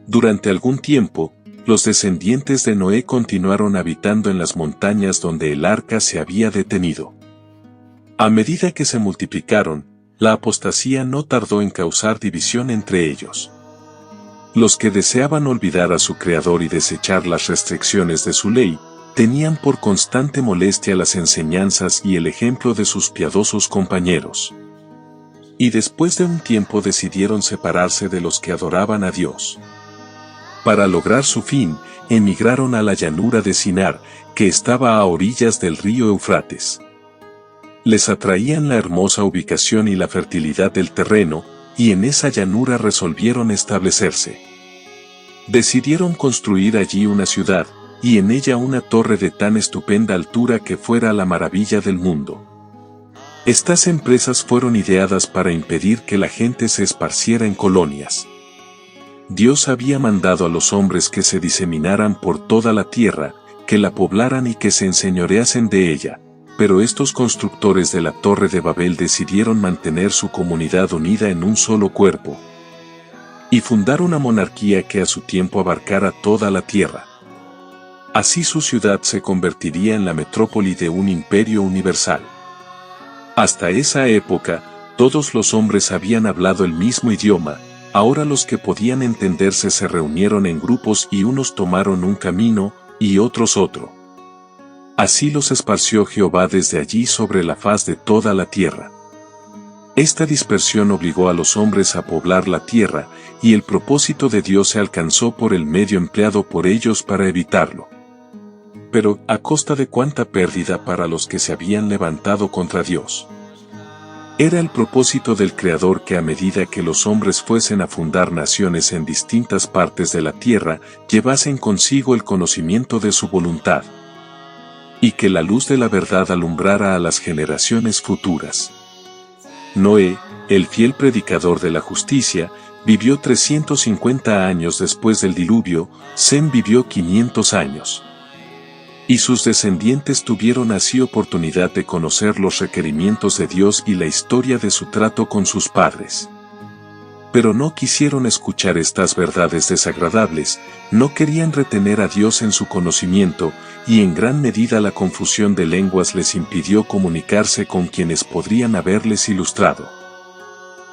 Durante algún tiempo, los descendientes de Noé continuaron habitando en las montañas donde el arca se había detenido. A medida que se multiplicaron, la apostasía no tardó en causar división entre ellos. Los que deseaban olvidar a su Creador y desechar las restricciones de su ley, tenían por constante molestia las enseñanzas y el ejemplo de sus piadosos compañeros. Y después de un tiempo decidieron separarse de los que adoraban a Dios. Para lograr su fin, emigraron a la llanura de Sinar, que estaba a orillas del río Eufrates. Les atraían la hermosa ubicación y la fertilidad del terreno, y en esa llanura resolvieron establecerse. Decidieron construir allí una ciudad, y en ella una torre de tan estupenda altura que fuera la maravilla del mundo. Estas empresas fueron ideadas para impedir que la gente se esparciera en colonias. Dios había mandado a los hombres que se diseminaran por toda la tierra, que la poblaran y que se enseñoreasen de ella, pero estos constructores de la Torre de Babel decidieron mantener su comunidad unida en un solo cuerpo y fundar una monarquía que a su tiempo abarcara toda la tierra. Así su ciudad se convertiría en la metrópoli de un imperio universal. Hasta esa época, todos los hombres habían hablado el mismo idioma. Ahora los que podían entenderse se reunieron en grupos y unos tomaron un camino, y otros otro. Así los esparció Jehová desde allí sobre la faz de toda la tierra. Esta dispersión obligó a los hombres a poblar la tierra, y el propósito de Dios se alcanzó por el medio empleado por ellos para evitarlo. Pero, ¿a costa de cuánta pérdida para los que se habían levantado contra Dios? Era el propósito del Creador que a medida que los hombres fuesen a fundar naciones en distintas partes de la tierra, llevasen consigo el conocimiento de su voluntad, y que la luz de la verdad alumbrara a las generaciones futuras. Noé, el fiel predicador de la justicia, vivió 350 años después del diluvio. Sem vivió 500 años. Y sus descendientes tuvieron así oportunidad de conocer los requerimientos de Dios y la historia de su trato con sus padres. Pero no quisieron escuchar estas verdades desagradables, no querían retener a Dios en su conocimiento, y en gran medida la confusión de lenguas les impidió comunicarse con quienes podrían haberles ilustrado.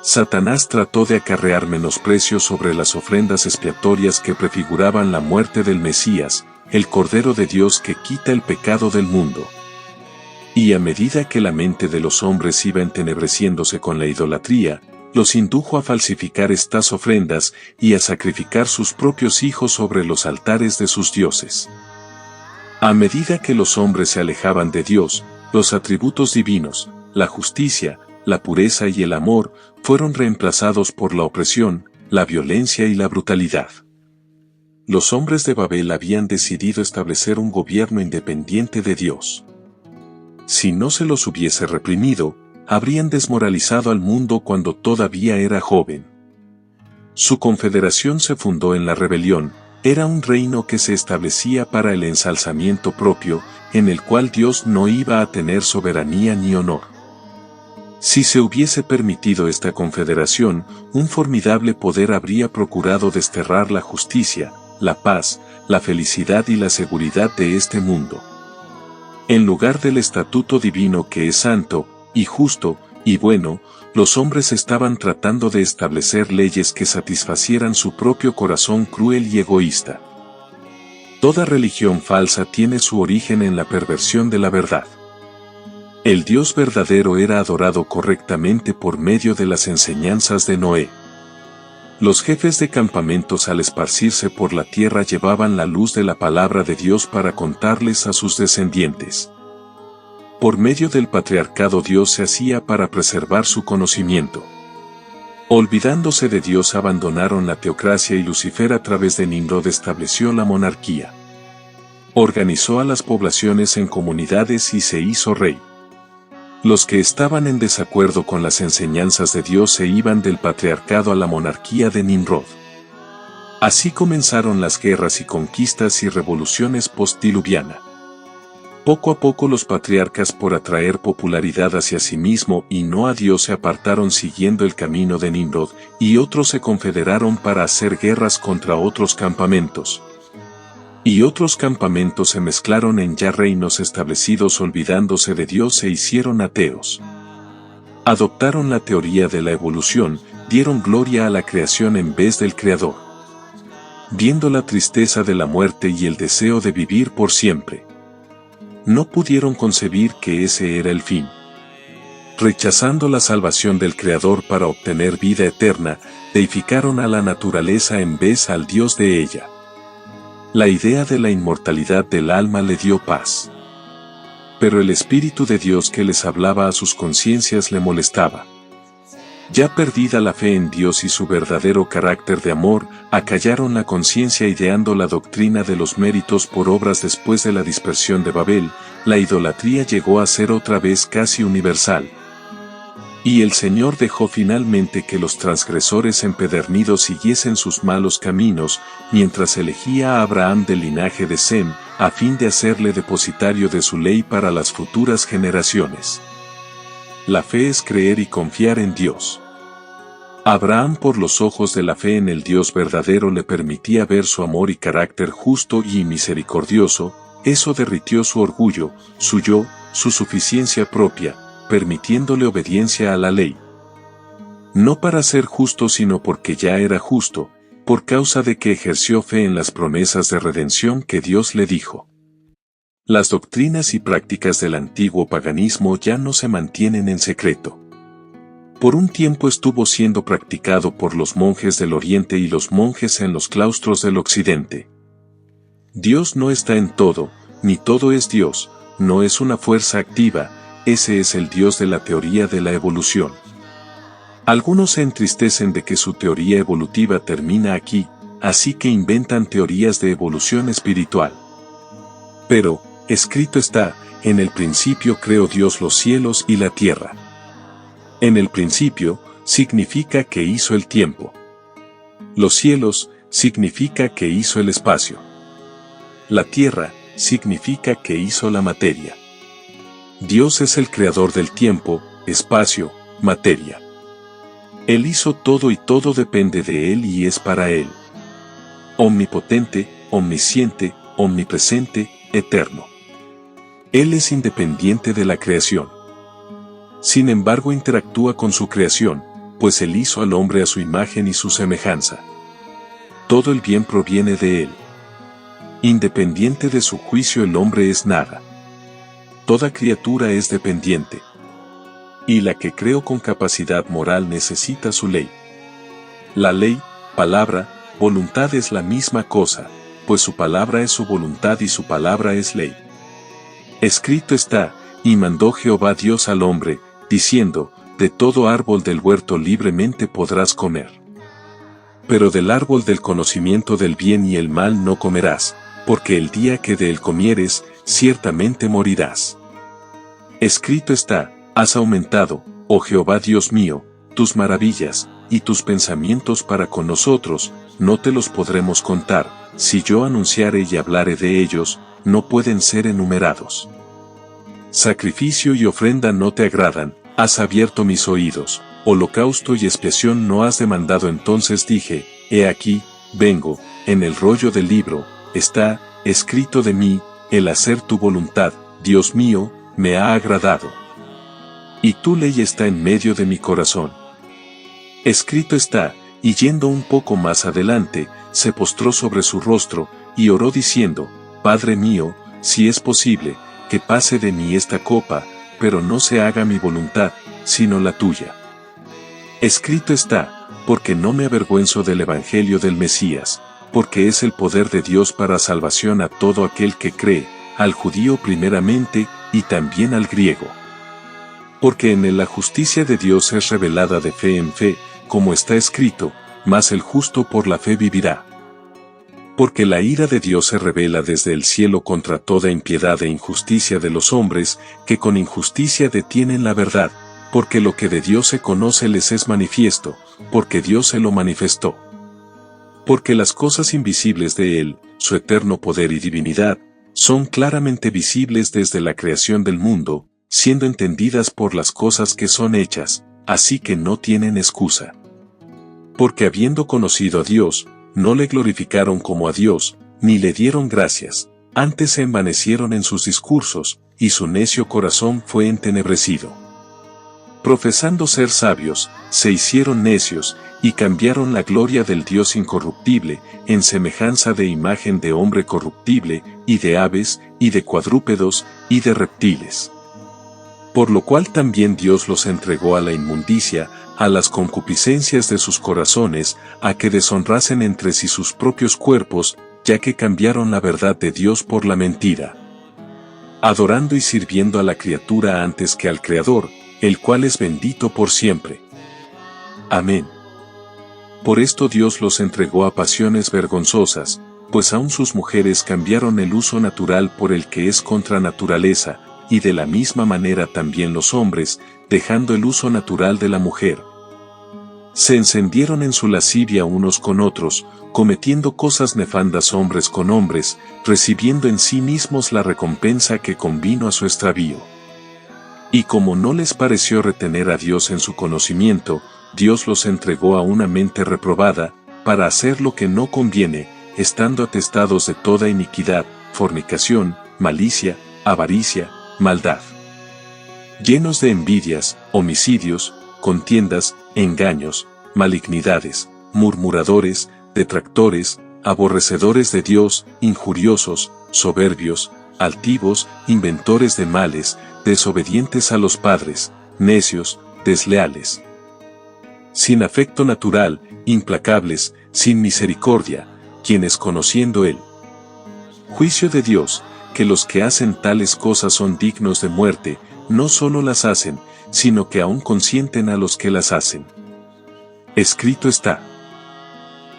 Satanás trató de acarrear menosprecio sobre las ofrendas expiatorias que prefiguraban la muerte del Mesías, el Cordero de Dios que quita el pecado del mundo. Y a medida que la mente de los hombres iba entenebreciéndose con la idolatría, los indujo a falsificar estas ofrendas y a sacrificar sus propios hijos sobre los altares de sus dioses. A medida que los hombres se alejaban de Dios, los atributos divinos, la justicia, la pureza y el amor, fueron reemplazados por la opresión, la violencia y la brutalidad. Los hombres de Babel habían decidido establecer un gobierno independiente de Dios. Si no se los hubiese reprimido, habrían desmoralizado al mundo cuando todavía era joven. Su confederación se fundó en la rebelión, era un reino que se establecía para el ensalzamiento propio, en el cual Dios no iba a tener soberanía ni honor. Si se hubiese permitido esta confederación, un formidable poder habría procurado desterrar la justicia, la paz, la felicidad y la seguridad de este mundo. En lugar del estatuto divino que es santo, y justo, y bueno, los hombres estaban tratando de establecer leyes que satisfacieran su propio corazón cruel y egoísta. Toda religión falsa tiene su origen en la perversión de la verdad. El Dios verdadero era adorado correctamente por medio de las enseñanzas de Noé. Los jefes de campamentos al esparcirse por la tierra llevaban la luz de la palabra de Dios para contarles a sus descendientes. Por medio del patriarcado Dios se hacía para preservar su conocimiento. Olvidándose de Dios abandonaron la teocracia y Lucifer a través de Nimrod estableció la monarquía. Organizó a las poblaciones en comunidades y se hizo rey. Los que estaban en desacuerdo con las enseñanzas de Dios se iban del patriarcado a la monarquía de Nimrod. Así comenzaron las guerras y conquistas y revoluciones postdiluviana. Poco a poco los patriarcas, por atraer popularidad hacia sí mismo y no a Dios, se apartaron siguiendo el camino de Nimrod, y otros se confederaron para hacer guerras contra otros campamentos. Y otros campamentos se mezclaron en ya reinos establecidos, olvidándose de Dios, se hicieron ateos. Adoptaron la teoría de la evolución, dieron gloria a la creación en vez del Creador. Viendo la tristeza de la muerte y el deseo de vivir por siempre, no pudieron concebir que ese era el fin. Rechazando la salvación del Creador para obtener vida eterna, deificaron a la naturaleza en vez al Dios de ella. La idea de la inmortalidad del alma le dio paz. Pero el Espíritu de Dios que les hablaba a sus conciencias le molestaba. Ya perdida la fe en Dios y su verdadero carácter de amor, acallaron la conciencia ideando la doctrina de los méritos por obras. Después de la dispersión de Babel, la idolatría llegó a ser otra vez casi universal. Y el Señor dejó finalmente que los transgresores empedernidos siguiesen sus malos caminos, mientras elegía a Abraham del linaje de Sem, a fin de hacerle depositario de su ley para las futuras generaciones. La fe es creer y confiar en Dios. Abraham, por los ojos de la fe en el Dios verdadero, le permitía ver su amor y carácter justo y misericordioso. Eso derritió su orgullo, su yo, su suficiencia propia, permitiéndole obediencia a la ley. No para ser justo, sino porque ya era justo, por causa de que ejerció fe en las promesas de redención que Dios le dijo. Las doctrinas y prácticas del antiguo paganismo ya no se mantienen en secreto. Por un tiempo estuvo siendo practicado por los monjes del Oriente y los monjes en los claustros del Occidente. Dios no está en todo, ni todo es Dios, no es una fuerza activa, ese es el Dios de la teoría de la evolución. Algunos se entristecen de que su teoría evolutiva termina aquí, así que inventan teorías de evolución espiritual. Pero, escrito está, en el principio creó Dios los cielos y la tierra. En el principio, significa que hizo el tiempo. Los cielos, significa que hizo el espacio. La tierra, significa que hizo la materia. Dios es el creador del tiempo, espacio, materia. Él hizo todo y todo depende de Él y es para Él. Omnipotente, omnisciente, omnipresente, eterno. Él es independiente de la creación. Sin embargo, interactúa con su creación, pues Él hizo al hombre a su imagen y su semejanza. Todo el bien proviene de Él. Independiente de su juicio, el hombre es nada. Toda criatura es dependiente. Y la que creó con capacidad moral necesita su ley. La ley, palabra, voluntad es la misma cosa, pues su palabra es su voluntad y su palabra es ley. Escrito está, y mandó Jehová Dios al hombre, diciendo, de todo árbol del huerto libremente podrás comer. Pero del árbol del conocimiento del bien y el mal no comerás, porque el día que de él comieres, ciertamente morirás. Escrito está, has aumentado, oh Jehová Dios mío, tus maravillas, y tus pensamientos para con nosotros, no te los podremos contar, si yo anunciare y hablare de ellos, no pueden ser enumerados. Sacrificio y ofrenda no te agradan, has abierto mis oídos, holocausto y expiación no has demandado. Entonces dije, he aquí, vengo, en el rollo del libro, está, escrito de mí, el hacer tu voluntad, Dios mío, me ha agradado. Y tu ley está en medio de mi corazón. Escrito está, y yendo un poco más adelante, se postró sobre su rostro, y oró diciendo, Padre mío, si es posible, que pase de mí esta copa, pero no se haga mi voluntad, sino la tuya. Escrito está, porque no me avergüenzo del evangelio del Mesías, porque es el poder de Dios para salvación a todo aquel que cree, al judío primeramente, y también al griego. Porque en él la justicia de Dios es revelada de fe en fe, como está escrito, mas el justo por la fe vivirá. Porque la ira de Dios se revela desde el cielo contra toda impiedad e injusticia de los hombres, que con injusticia detienen la verdad, porque lo que de Dios se conoce les es manifiesto, porque Dios se lo manifestó. Porque las cosas invisibles de Él, su eterno poder y divinidad, son claramente visibles desde la creación del mundo, siendo entendidas por las cosas que son hechas, así que no tienen excusa. Porque habiendo conocido a Dios, no le glorificaron como a Dios, ni le dieron gracias, antes se envanecieron en sus discursos, y su necio corazón fue entenebrecido. Profesando ser sabios, se hicieron necios, y cambiaron la gloria del Dios incorruptible, en semejanza de imagen de hombre corruptible, y de aves, y de cuadrúpedos, y de reptiles. Por lo cual también Dios los entregó a la inmundicia, a las concupiscencias de sus corazones, a que deshonrasen entre sí sus propios cuerpos, ya que cambiaron la verdad de Dios por la mentira, adorando y sirviendo a la criatura antes que al Creador, el cual es bendito por siempre. Amén. Por esto Dios los entregó a pasiones vergonzosas, pues aun sus mujeres cambiaron el uso natural por el que es contra naturaleza, y de la misma manera también los hombres, dejando el uso natural de la mujer, se encendieron en su lascivia unos con otros, cometiendo cosas nefandas hombres con hombres, recibiendo en sí mismos la recompensa que convino a su extravío. Y como no les pareció retener a Dios en su conocimiento, Dios los entregó a una mente reprobada, para hacer lo que no conviene, estando atestados de toda iniquidad, fornicación, malicia, avaricia, maldad. Llenos de envidias, homicidios, contiendas, engaños, malignidades, murmuradores, detractores, aborrecedores de Dios, injuriosos, soberbios, altivos, inventores de males, desobedientes a los padres, necios, desleales, sin afecto natural, implacables, sin misericordia, quienes conociendo el juicio de Dios, que los que hacen tales cosas son dignos de muerte, no solo las hacen, sino que aún consienten a los que las hacen. Escrito está: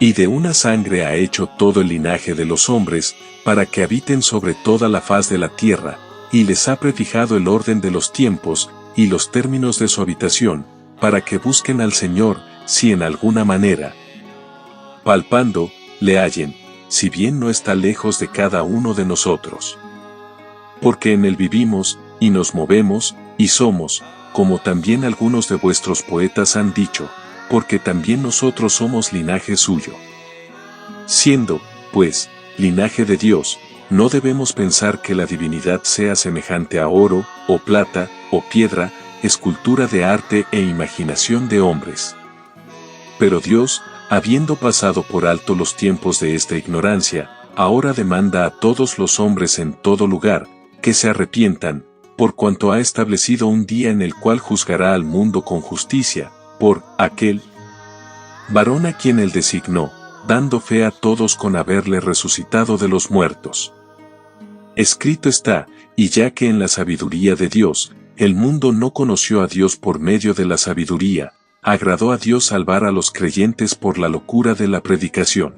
y de una sangre ha hecho todo el linaje de los hombres, para que habiten sobre toda la faz de la tierra, y les ha prefijado el orden de los tiempos, y los términos de su habitación, para que busquen al Señor, si en alguna manera, palpando, le hallen, si bien no está lejos de cada uno de nosotros. Porque en él vivimos, y nos movemos, y somos, como también algunos de vuestros poetas han dicho, porque también nosotros somos linaje suyo. Siendo, pues, linaje de Dios, no debemos pensar que la divinidad sea semejante a oro, o plata, o piedra, escultura de arte e imaginación de hombres. Pero Dios, habiendo pasado por alto los tiempos de esta ignorancia, ahora demanda a todos los hombres en todo lugar, que se arrepientan, por cuanto ha establecido un día en el cual juzgará al mundo con justicia, por aquel varón a quien él designó, dando fe a todos con haberle resucitado de los muertos. Escrito está, y ya que en la sabiduría de Dios, el mundo no conoció a Dios por medio de la sabiduría, agradó a Dios salvar a los creyentes por la locura de la predicación.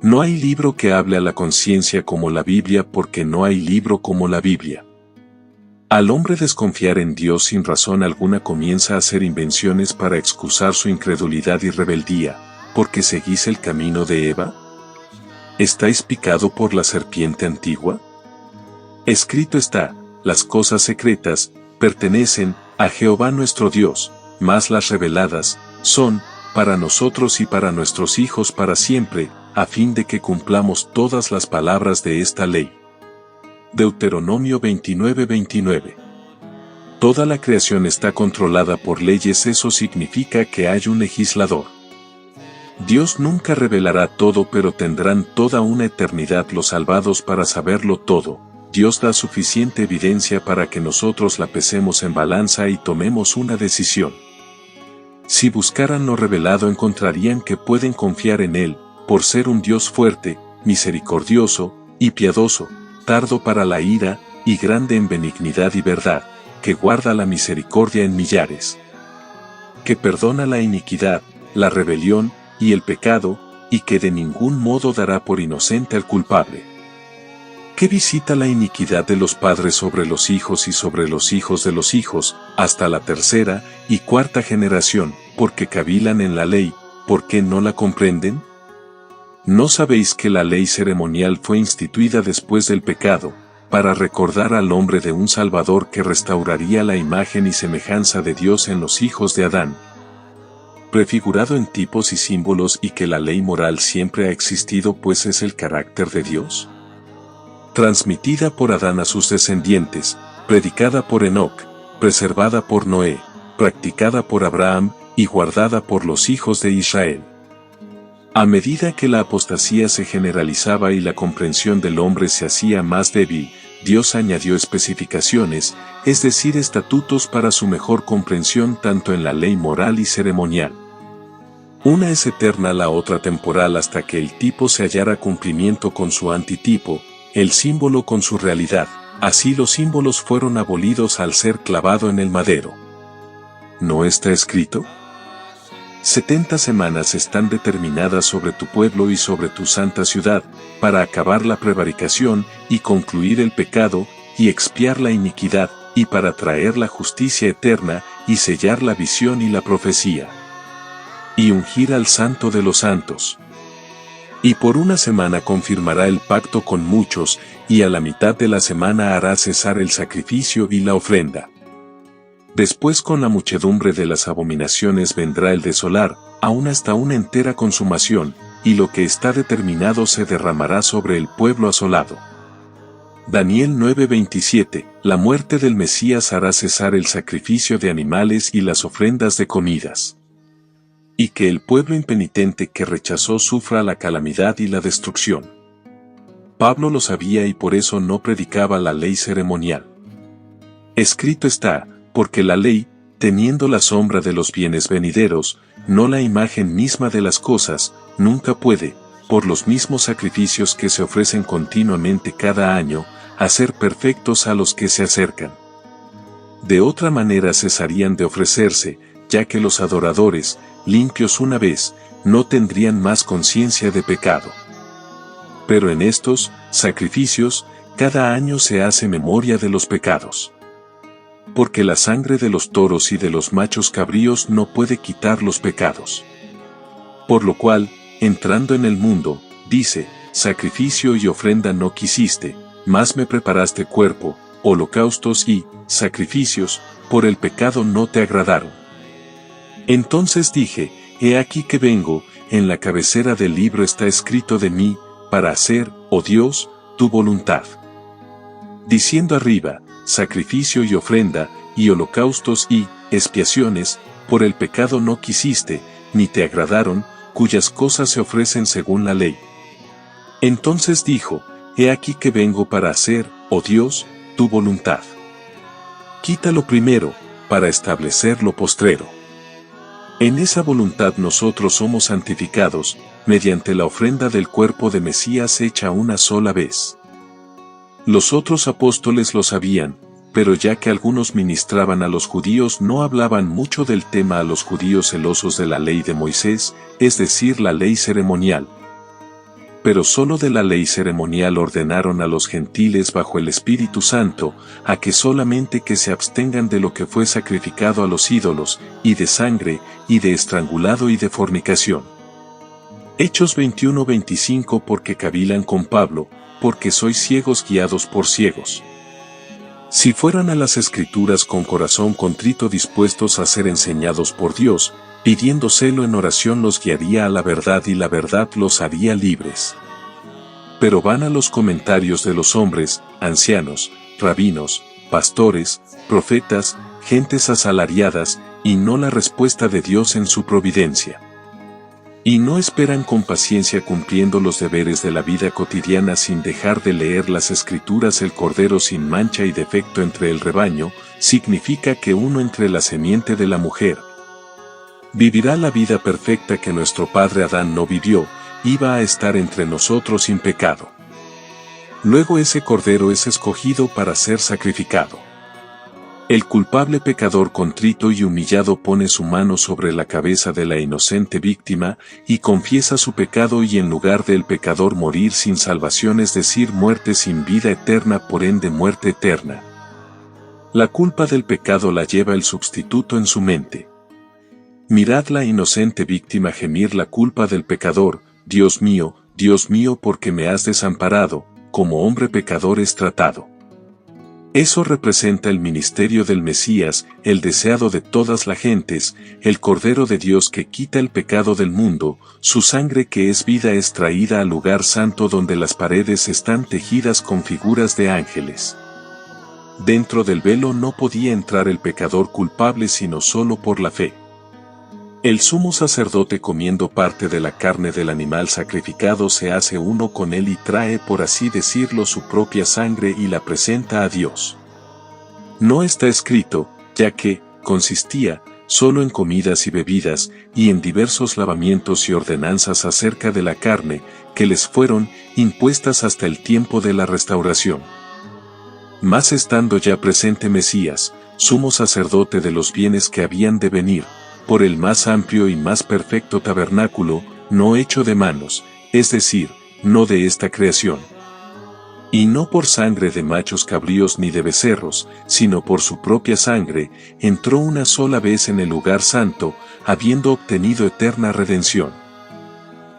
No hay libro que hable a la conciencia como la Biblia, porque no hay libro como la Biblia. Al hombre desconfiar en Dios sin razón alguna comienza a hacer invenciones para excusar su incredulidad y rebeldía, porque seguís el camino de Eva. ¿Estáis picado por la serpiente antigua? Escrito está: las cosas secretas pertenecen a Jehová nuestro Dios, mas las reveladas son para nosotros y para nuestros hijos para siempre, a fin de que cumplamos todas las palabras de esta ley. Deuteronomio 29:29. Toda la creación está controlada por leyes, eso significa que hay un legislador. Dios nunca revelará todo, pero tendrán toda una eternidad los salvados para saberlo todo. Dios da suficiente evidencia para que nosotros la pesemos en balanza y tomemos una decisión. Si buscaran lo revelado encontrarían que pueden confiar en Él, por ser un Dios fuerte, misericordioso y piadoso, tardo para la ira, y grande en benignidad y verdad, que guarda la misericordia en millares, que perdona la iniquidad, la rebelión y el pecado, y que de ningún modo dará por inocente al culpable, que visita la iniquidad de los padres sobre los hijos y sobre los hijos de los hijos, hasta la tercera y cuarta generación, porque cavilan en la ley, ¿por qué no la comprenden? ¿No sabéis que la ley ceremonial fue instituida después del pecado, para recordar al hombre de un Salvador que restauraría la imagen y semejanza de Dios en los hijos de Adán? Prefigurado en tipos y símbolos, y que la ley moral siempre ha existido, pues es el carácter de Dios. Transmitida por Adán a sus descendientes, predicada por Enoc, preservada por Noé, practicada por Abraham y guardada por los hijos de Israel. A medida que la apostasía se generalizaba y la comprensión del hombre se hacía más débil, Dios añadió especificaciones, es decir, estatutos para su mejor comprensión tanto en la ley moral y ceremonial. Una es eterna, la otra temporal, hasta que el tipo se hallara cumplimiento con su antitipo, el símbolo con su realidad. Así los símbolos fueron abolidos al ser clavado en el madero. ¿No está escrito? 70 semanas están determinadas sobre tu pueblo y sobre tu santa ciudad, para acabar la prevaricación, y concluir el pecado, y expiar la iniquidad, y para traer la justicia eterna, y sellar la visión y la profecía. Y ungir al santo de los santos. Y por una semana confirmará el pacto con muchos, y a la mitad de la semana hará cesar el sacrificio y la ofrenda. Después con la muchedumbre de las abominaciones vendrá el desolar, aún hasta una entera consumación, y lo que está determinado se derramará sobre el pueblo asolado. Daniel 9:27, la muerte del Mesías hará cesar el sacrificio de animales y las ofrendas de comidas. Y que el pueblo impenitente que rechazó sufra la calamidad y la destrucción. Pablo lo sabía y por eso no predicaba la ley ceremonial. Escrito está, porque la ley, teniendo la sombra de los bienes venideros, no la imagen misma de las cosas, nunca puede, por los mismos sacrificios que se ofrecen continuamente cada año, hacer perfectos a los que se acercan. De otra manera cesarían de ofrecerse, ya que los adoradores, limpios una vez, no tendrían más conciencia de pecado. Pero en estos sacrificios, cada año se hace memoria de los pecados. Porque la sangre de los toros y de los machos cabríos no puede quitar los pecados. Por lo cual, entrando en el mundo, dice, sacrificio y ofrenda no quisiste, mas me preparaste cuerpo, holocaustos y sacrificios, por el pecado no te agradaron. Entonces dije, he aquí que vengo, en la cabecera del libro está escrito de mí, para hacer, oh Dios, tu voluntad. Diciendo arriba, sacrificio y ofrenda, y holocaustos y expiaciones, por el pecado no quisiste, ni te agradaron, cuyas cosas se ofrecen según la ley. Entonces dijo, he aquí que vengo para hacer, oh Dios, tu voluntad. Quita lo primero, para establecer lo postrero. En esa voluntad nosotros somos santificados, mediante la ofrenda del cuerpo de Mesías hecha una sola vez. Los otros apóstoles lo sabían, pero ya que algunos ministraban a los judíos no hablaban mucho del tema a los judíos celosos de la ley de Moisés, es decir, la ley ceremonial. Pero solo de la ley ceremonial ordenaron a los gentiles bajo el Espíritu Santo, a que solamente que se abstengan de lo que fue sacrificado a los ídolos, y de sangre, y de estrangulado y de fornicación. Hechos 21:25 porque cavilan con Pablo, porque sois ciegos guiados por ciegos. Si fueran a las Escrituras con corazón contrito dispuestos a ser enseñados por Dios, pidiéndoselo en oración los guiaría a la verdad y la verdad los haría libres. Pero van a los comentarios de los hombres, ancianos, rabinos, pastores, profetas, gentes asalariadas, y no la respuesta de Dios en su providencia. Y no esperan con paciencia cumpliendo los deberes de la vida cotidiana sin dejar de leer las Escrituras. El cordero sin mancha y defecto entre el rebaño, significa que uno entre la simiente de la mujer vivirá la vida perfecta que nuestro padre Adán no vivió, iba a estar entre nosotros sin pecado. Luego ese cordero es escogido para ser sacrificado. El culpable pecador contrito y humillado pone su mano sobre la cabeza de la inocente víctima, y confiesa su pecado, y en lugar del pecador morir sin salvación, es decir, muerte sin vida eterna, por ende muerte eterna. La culpa del pecado la lleva el sustituto en su mente. Mirad la inocente víctima gemir la culpa del pecador, Dios mío, Dios mío, ¿por qué me has desamparado? Como hombre pecador es tratado. Eso representa el ministerio del Mesías, el deseado de todas las gentes, el Cordero de Dios que quita el pecado del mundo, su sangre que es vida es traída al lugar santo donde las paredes están tejidas con figuras de ángeles. Dentro del velo no podía entrar el pecador culpable sino solo por la fe. El sumo sacerdote, comiendo parte de la carne del animal sacrificado, se hace uno con él y trae, por así decirlo, su propia sangre y la presenta a Dios. No está escrito, ya que consistía solo en comidas y bebidas, y en diversos lavamientos y ordenanzas acerca de la carne, que les fueron impuestas hasta el tiempo de la restauración. Mas estando ya presente Mesías, sumo sacerdote de los bienes que habían de venir, por el más amplio y más perfecto tabernáculo, no hecho de manos, es decir, no de esta creación. Y no por sangre de machos cabríos ni de becerros, sino por su propia sangre, entró una sola vez en el lugar santo, habiendo obtenido eterna redención.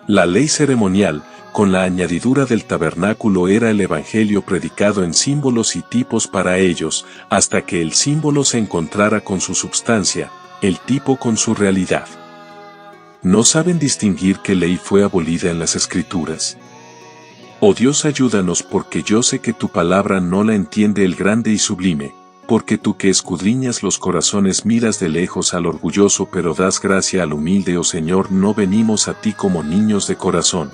La ley ceremonial, con la añadidura del tabernáculo, era el evangelio predicado en símbolos y tipos para ellos, hasta que el símbolo se encontrara con su substancia, el tipo con su realidad. ¿No saben distinguir qué ley fue abolida en las Escrituras? Oh Dios, ayúdanos, porque yo sé que tu palabra no la entiende el grande y sublime, porque tú que escudriñas los corazones miras de lejos al orgulloso pero das gracia al humilde. Oh Señor, no venimos a ti como niños de corazón.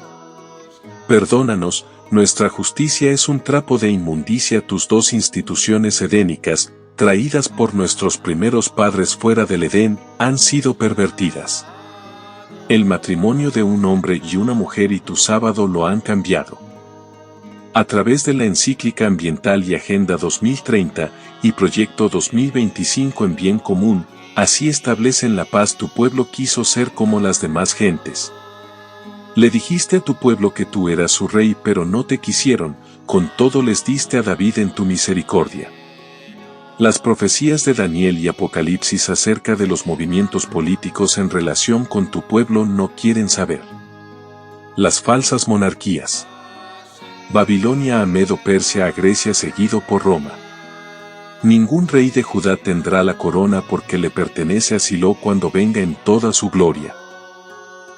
Perdónanos, nuestra justicia es un trapo de inmundicia. Tus dos instituciones edénicas, traídas por nuestros primeros padres fuera del Edén, han sido pervertidas. El matrimonio de un hombre y una mujer y tu sábado lo han cambiado. A través de la encíclica ambiental y Agenda 2030 y Proyecto 2025 en bien común, así establecen la paz. Tu pueblo quiso ser como las demás gentes. Le dijiste a tu pueblo que tú eras su rey, pero no te quisieron, con todo les diste a David en tu misericordia. Las profecías de Daniel y Apocalipsis acerca de los movimientos políticos en relación con tu pueblo no quieren saber. Las falsas monarquías. Babilonia a Medo-Persia, a Grecia seguido por Roma. Ningún rey de Judá tendrá la corona porque le pertenece a Silo cuando venga en toda su gloria.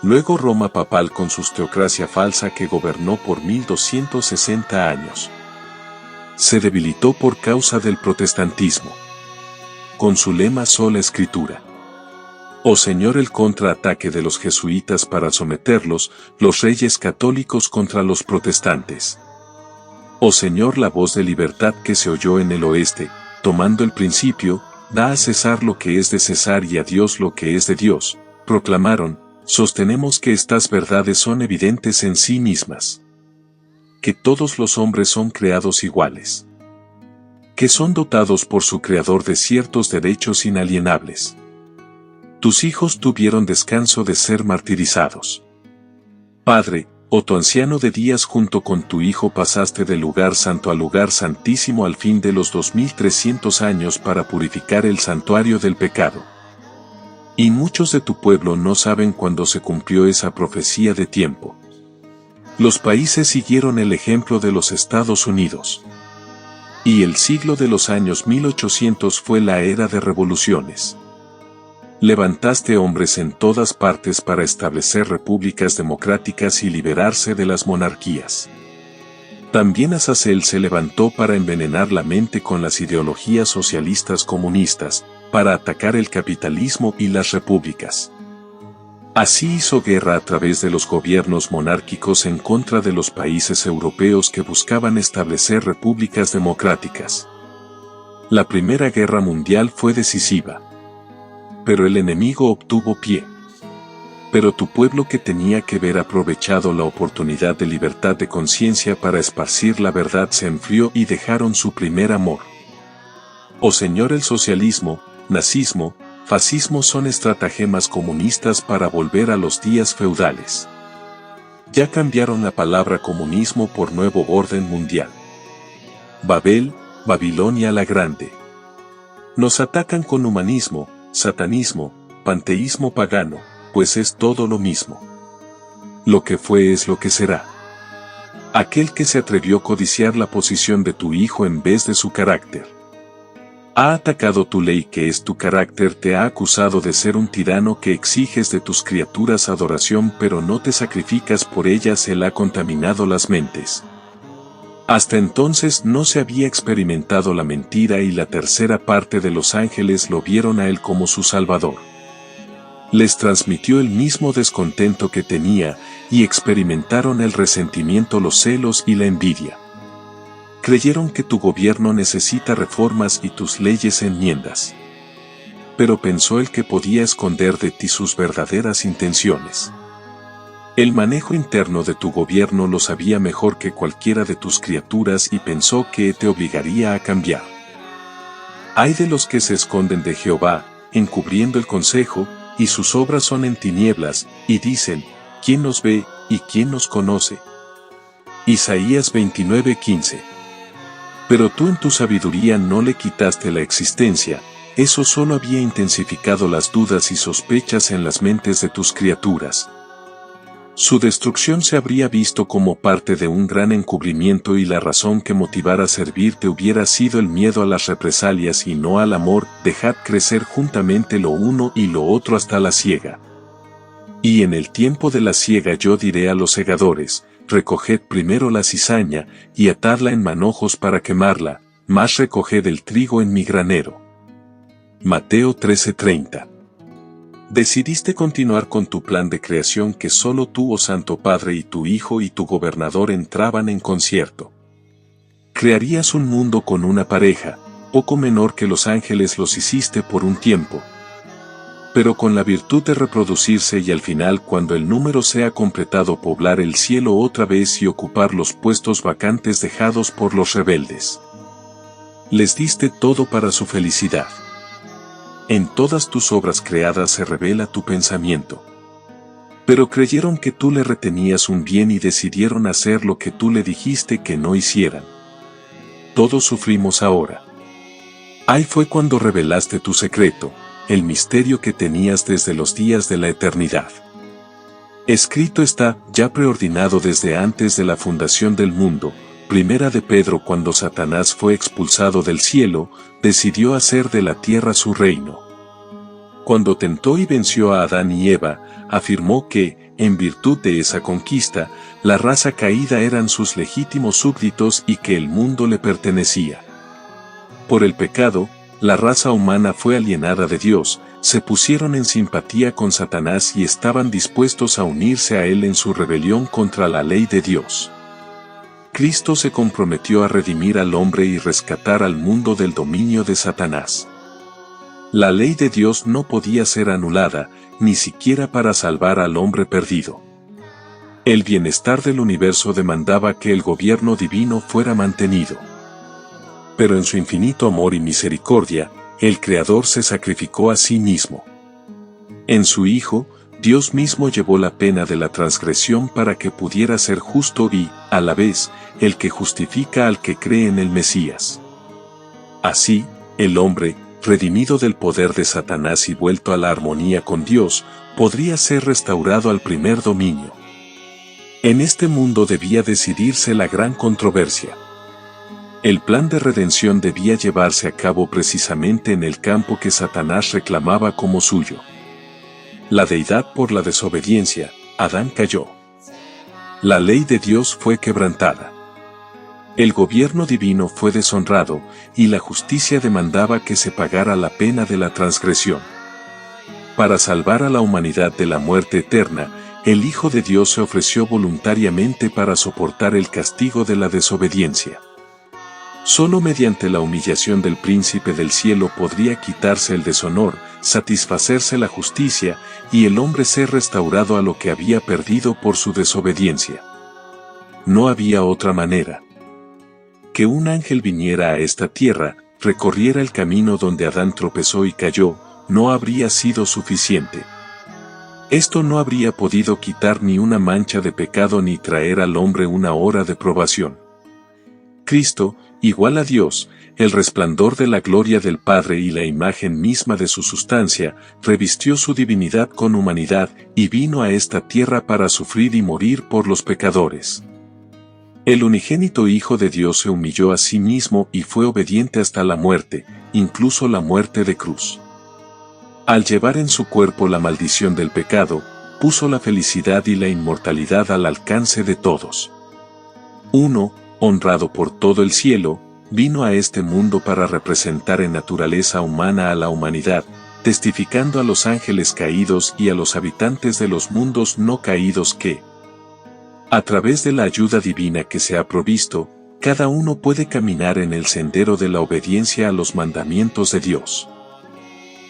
Luego Roma papal con su teocracia falsa que gobernó por 1260 años. Se debilitó por causa del protestantismo. Con su lema sola escritura. Oh Señor, el contraataque de los jesuitas para someterlos, los reyes católicos contra los protestantes. Oh Señor, la voz de libertad que se oyó en el oeste, tomando el principio, da a César lo que es de César y a Dios lo que es de Dios, proclamaron, sostenemos que estas verdades son evidentes en sí mismas. Que todos los hombres son creados iguales. Que son dotados por su Creador de ciertos derechos inalienables. Tus hijos tuvieron descanso de ser martirizados. Padre, oh tu anciano de días, junto con tu Hijo pasaste del lugar santo al lugar santísimo al fin de los 2300 años para purificar el santuario del pecado. Y muchos de tu pueblo no saben cuándo se cumplió esa profecía de tiempo. Los países siguieron el ejemplo de los Estados Unidos. Y el siglo de los años 1800 fue la era de revoluciones. Levantaste hombres en todas partes para establecer repúblicas democráticas y liberarse de las monarquías. También Azazel se levantó para envenenar la mente con las ideologías socialistas comunistas, para atacar el capitalismo y las repúblicas. Así hizo guerra a través de los gobiernos monárquicos en contra de los países europeos que buscaban establecer repúblicas democráticas. La Primera Guerra Mundial fue decisiva. Pero el enemigo obtuvo pie. Pero tu pueblo, que tenía que haber aprovechado la oportunidad de libertad de conciencia para esparcir la verdad, se enfrió y dejaron su primer amor. Oh Señor, el socialismo, nazismo, fascismo son estratagemas comunistas para volver a los días feudales. Ya cambiaron la palabra comunismo por nuevo orden mundial. Babel, Babilonia la Grande. Nos atacan con humanismo, satanismo, panteísmo pagano, pues es todo lo mismo. Lo que fue es lo que será. aquel que se atrevió a codiciar la posición de tu hijo en vez de su carácter. Ha atacado tu ley que es tu carácter, te ha acusado de ser un tirano que exiges de tus criaturas adoración pero no te sacrificas por ellas, él ha contaminado las mentes. Hasta entonces no se había experimentado la mentira y la tercera parte de los ángeles lo vieron a él como su Salvador. Les transmitió el mismo descontento que tenía y experimentaron el resentimiento, los celos y la envidia. Creyeron que tu gobierno necesita reformas y tus leyes enmiendas. Pero pensó él que podía esconder de ti sus verdaderas intenciones. El manejo interno de tu gobierno lo sabía mejor que cualquiera de tus criaturas y pensó que te obligaría a cambiar. Ay de los que se esconden de Jehová, encubriendo el consejo, y sus obras son en tinieblas, y dicen, ¿quién nos ve y quién nos conoce? Isaías 29:15. Pero tú en tu sabiduría no le quitaste la existencia, eso solo había intensificado las dudas y sospechas en las mentes de tus criaturas. Su destrucción se habría visto como parte de un gran encubrimiento y la razón que motivara a servirte hubiera sido el miedo a las represalias y no al amor. Dejad crecer juntamente lo uno y lo otro hasta la siega. Y en el tiempo de la siega yo diré a los segadores, recoged primero la cizaña y atadla en manojos para quemarla, mas recoged el trigo en mi granero. Mateo 13:30. Decidiste continuar con tu plan de creación que solo tú, oh Santo Padre, y tu Hijo y tu Gobernador entraban en concierto. Crearías un mundo con una pareja, poco menor que los ángeles los hiciste por un tiempo, pero con la virtud de reproducirse y al final cuando el número sea completado poblar el cielo otra vez y ocupar los puestos vacantes dejados por los rebeldes. Les diste todo para su felicidad. En todas tus obras creadas se revela tu pensamiento. Pero creyeron que tú le retenías un bien y decidieron hacer lo que tú le dijiste que no hicieran. Todos sufrimos ahora. Ahí fue cuando revelaste tu secreto, el misterio que tenías desde los días de la eternidad. Escrito está, ya preordinado desde antes de la fundación del mundo. Primera de Pedro. Cuando Satanás fue expulsado del cielo, decidió hacer de la tierra su reino. Cuando tentó y venció a Adán y Eva, afirmó que, en virtud de esa conquista, la raza caída eran sus legítimos súbditos y que el mundo le pertenecía. Por el pecado, la raza humana fue alienada de Dios, se pusieron en simpatía con Satanás y estaban dispuestos a unirse a él en su rebelión contra la ley de Dios. Cristo se comprometió a redimir al hombre y rescatar al mundo del dominio de Satanás. La ley de Dios no podía ser anulada, ni siquiera para salvar al hombre perdido. El bienestar del universo demandaba que el gobierno divino fuera mantenido. Pero en su infinito amor y misericordia, el Creador se sacrificó a sí mismo. En su Hijo, Dios mismo llevó la pena de la transgresión para que pudiera ser justo y, a la vez, el que justifica al que cree en el Mesías. Así, el hombre, redimido del poder de Satanás y vuelto a la armonía con Dios, podría ser restaurado al primer dominio. En este mundo debía decidirse la gran controversia. El plan de redención debía llevarse a cabo precisamente en el campo que Satanás reclamaba como suyo. La deidad por la desobediencia, Adán cayó. La ley de Dios fue quebrantada. El gobierno divino fue deshonrado, y la justicia demandaba que se pagara la pena de la transgresión. Para salvar a la humanidad de la muerte eterna, el Hijo de Dios se ofreció voluntariamente para soportar el castigo de la desobediencia. Solo mediante la humillación del príncipe del cielo podría quitarse el deshonor, satisfacerse la justicia, y el hombre ser restaurado a lo que había perdido por su desobediencia. No había otra manera. Que un ángel viniera a esta tierra, recorriera el camino donde Adán tropezó y cayó, no habría sido suficiente. Esto no habría podido quitar ni una mancha de pecado ni traer al hombre una hora de probación. Cristo, igual a Dios, el resplandor de la gloria del Padre y la imagen misma de su sustancia, revistió su divinidad con humanidad y vino a esta tierra para sufrir y morir por los pecadores. El unigénito Hijo de Dios se humilló a sí mismo y fue obediente hasta la muerte, incluso la muerte de cruz. Al llevar en su cuerpo la maldición del pecado, puso la felicidad y la inmortalidad al alcance de todos. Uno, honrado por todo el cielo, vino a este mundo para representar en naturaleza humana a la humanidad, testificando a los ángeles caídos y a los habitantes de los mundos no caídos que, a través de la ayuda divina que se ha provisto, cada uno puede caminar en el sendero de la obediencia a los mandamientos de Dios.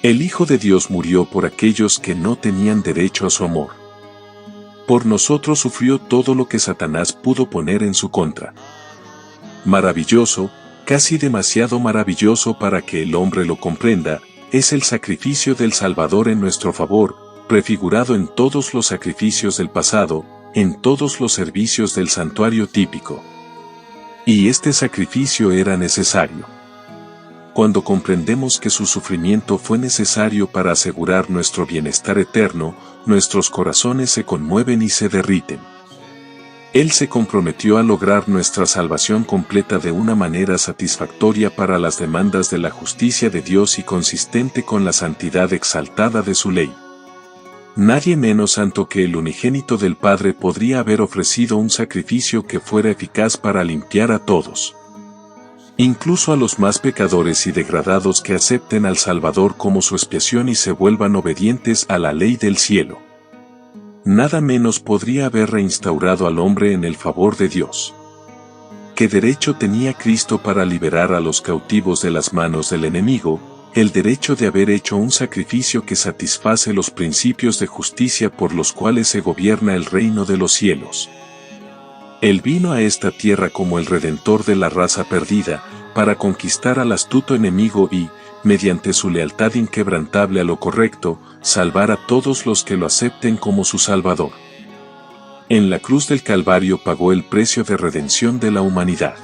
El Hijo de Dios murió por aquellos que no tenían derecho a su amor. Por nosotros sufrió todo lo que Satanás pudo poner en su contra. Maravilloso, casi demasiado maravilloso para que el hombre lo comprenda, es el sacrificio del Salvador en nuestro favor, prefigurado en todos los sacrificios del pasado, en todos los servicios del santuario típico. Y este sacrificio era necesario. Cuando comprendemos que su sufrimiento fue necesario para asegurar nuestro bienestar eterno, nuestros corazones se conmueven y se derriten. Él se comprometió a lograr nuestra salvación completa de una manera satisfactoria para las demandas de la justicia de Dios y consistente con la santidad exaltada de su ley. Nadie menos santo que el unigénito del Padre podría haber ofrecido un sacrificio que fuera eficaz para limpiar a todos. Incluso a los más pecadores y degradados que acepten al Salvador como su expiación y se vuelvan obedientes a la ley del cielo. Nada menos podría haber reinstaurado al hombre en el favor de Dios. ¿Qué derecho tenía Cristo para liberar a los cautivos de las manos del enemigo? El derecho de haber hecho un sacrificio que satisface los principios de justicia por los cuales se gobierna el reino de los cielos. Él vino a esta tierra como el Redentor de la raza perdida, para conquistar al astuto enemigo y, mediante su lealtad inquebrantable a lo correcto, salvar a todos los que lo acepten como su Salvador. En la cruz del Calvario pagó el precio de redención de la humanidad.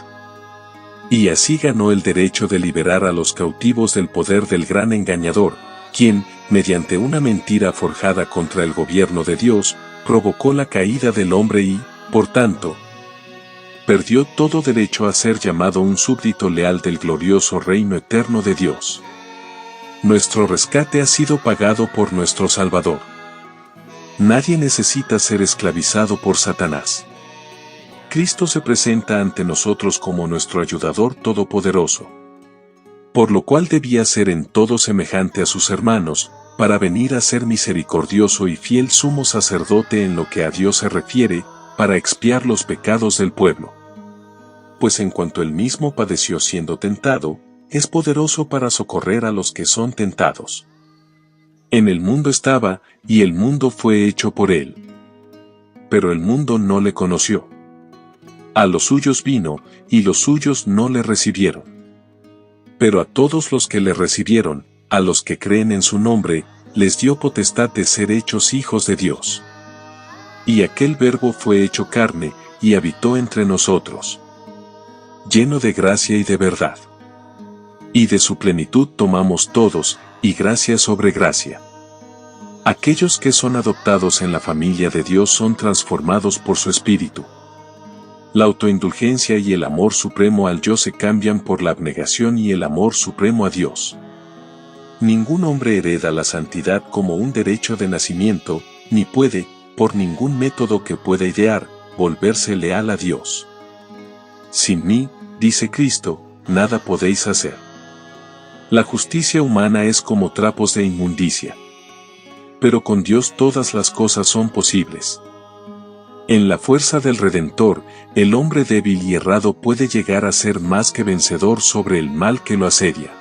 Y así ganó el derecho de liberar a los cautivos del poder del gran engañador, quien, mediante una mentira forjada contra el gobierno de Dios, provocó la caída del hombre y, por tanto, perdió todo derecho a ser llamado un súbdito leal del glorioso reino eterno de Dios. Nuestro rescate ha sido pagado por nuestro Salvador. Nadie necesita ser esclavizado por Satanás. Cristo se presenta ante nosotros como nuestro ayudador todopoderoso. Por lo cual debía ser en todo semejante a sus hermanos, para venir a ser misericordioso y fiel sumo sacerdote en lo que a Dios se refiere, para expiar los pecados del pueblo. Pues en cuanto él mismo padeció siendo tentado, es poderoso para socorrer a los que son tentados. En el mundo estaba, y el mundo fue hecho por él. Pero el mundo no le conoció. A los suyos vino, y los suyos no le recibieron. Pero a todos los que le recibieron, a los que creen en su nombre, les dio potestad de ser hechos hijos de Dios. Y aquel Verbo fue hecho carne, y habitó entre nosotros. Lleno de gracia y de verdad. Y de su plenitud tomamos todos, y gracia sobre gracia. Aquellos que son adoptados en la familia de Dios son transformados por su Espíritu. La autoindulgencia y el amor supremo al yo se cambian por la abnegación y el amor supremo a Dios. Ningún hombre hereda la santidad como un derecho de nacimiento, ni puede, por ningún método que pueda idear, volverse leal a Dios. Sin mí, dice Cristo, nada podéis hacer. La justicia humana es como trapos de inmundicia. Pero con Dios todas las cosas son posibles. En la fuerza del Redentor, el hombre débil y errado puede llegar a ser más que vencedor sobre el mal que lo asedia.